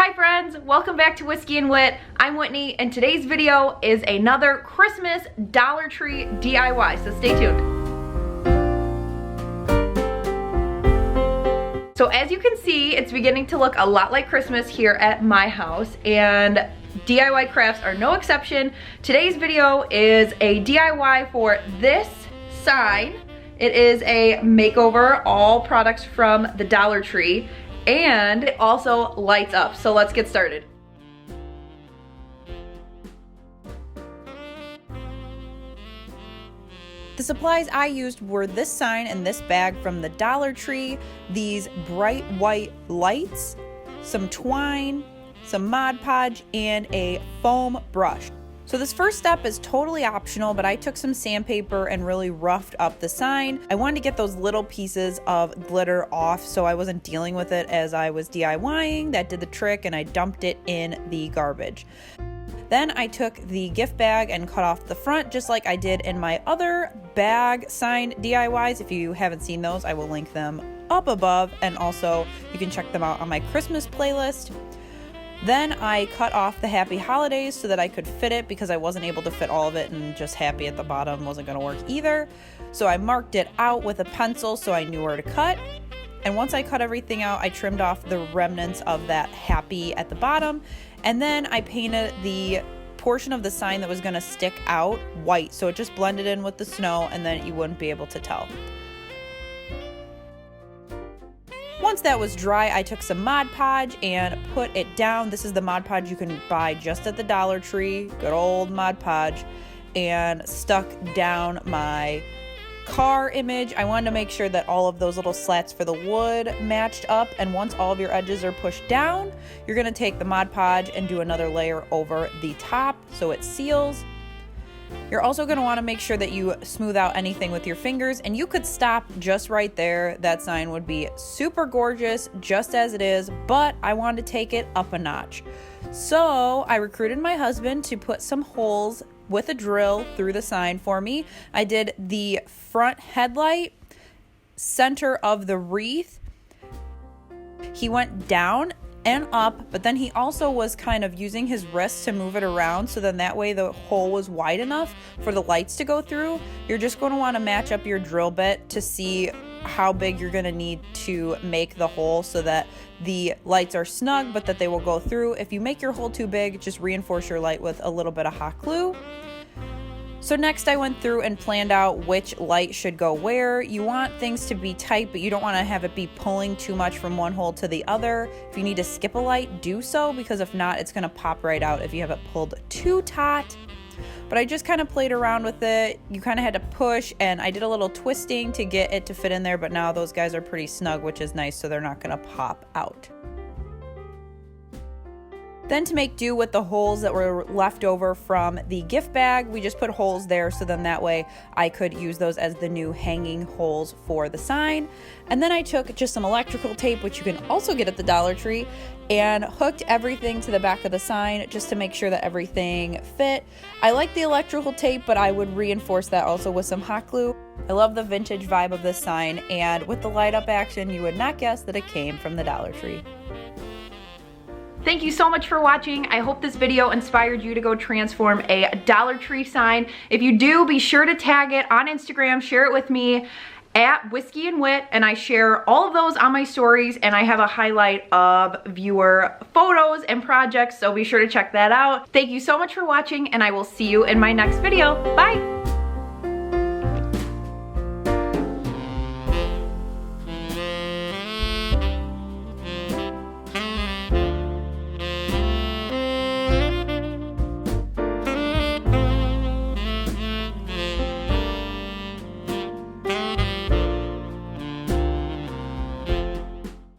Hi friends, welcome back to Whiskey and Wit. I'm Whitney and today's video is another Christmas Dollar Tree DIY, so stay tuned. So as you can see, it's beginning to look a lot like Christmas here at my house, and DIY crafts are no exception. Today's video is a DIY for this sign. It is a makeover, all products from the Dollar Tree, and it also lights up. So let's get started. The supplies I used were this sign and this bag from the Dollar Tree, these bright white lights, some twine, some Mod Podge, and a foam brush. So this first step is totally optional, but I took some sandpaper and really roughed up the sign. I wanted to get those little pieces of glitter off so I wasn't dealing with it as I was DIYing. That did the trick, and I dumped it in the garbage. Then I took the gift bag and cut off the front just like I did in my other bag sign DIYs. If you haven't seen those, I will link them up above, and also you can check them out on my Christmas playlist. Then I cut off the Happy Holidays so that I could fit it, because I wasn't able to fit all of it, and just Happy at the bottom wasn't going to work either. So I marked it out with a pencil so I knew where to cut. And once I cut everything out, I trimmed off the remnants of that Happy at the bottom. And then I painted the portion of the sign that was going to stick out white, so it just blended in with the snow and then you wouldn't be able to tell. Once that was dry, I took some Mod Podge and put it down. This is the Mod Podge you can buy just at the Dollar Tree, good old Mod Podge, and stuck down my car image. I wanted to make sure that all of those little slats for the wood matched up, and once all of your edges are pushed down, you're going to take the Mod Podge and do another layer over the top so it seals. You're also going to want to make sure that you smooth out anything with your fingers, and you could stop just right there. That sign would be super gorgeous just as it is, but I wanted to take it up a notch. So I recruited my husband to put some holes with a drill through the sign for me. I did the front headlight, center of the wreath. He went down and up, but then he also was kind of using his wrist to move it around, so then that way the hole was wide enough for the lights to go through. You're just going to want to match up your drill bit to see how big you're going to need to make the hole so that the lights are snug but that they will go through. If you make your hole too big, just reinforce your light with a little bit of hot glue. So next I went through and planned out which light should go where. You want things to be tight, but you don't want to have it be pulling too much from one hole to the other. If you need to skip a light, do so, because if not, it's going to pop right out if you have it pulled too taut. But I just kind of played around with it. You kind of had to push, and I did a little twisting to get it to fit in there, but now those guys are pretty snug, which is nice, so they're not going to pop out. Then to make do with the holes that were left over from the gift bag, we just put holes there, so then that way I could use those as the new hanging holes for the sign. And then I took just some electrical tape, which you can also get at the Dollar Tree, and hooked everything to the back of the sign just to make sure that everything fit. I like the electrical tape, but I would reinforce that also with some hot glue. I love the vintage vibe of this sign, and with the light up action, you would not guess that it came from the Dollar Tree. Thank you so much for watching. I hope this video inspired you to go transform a Dollar Tree sign. If you do, be sure to tag it on Instagram, share it with me at Whiskey and Wit, and I share all of those on my stories, and I have a highlight of viewer photos and projects, so be sure to check that out. Thank you so much for watching, and I will see you in my next video. Bye!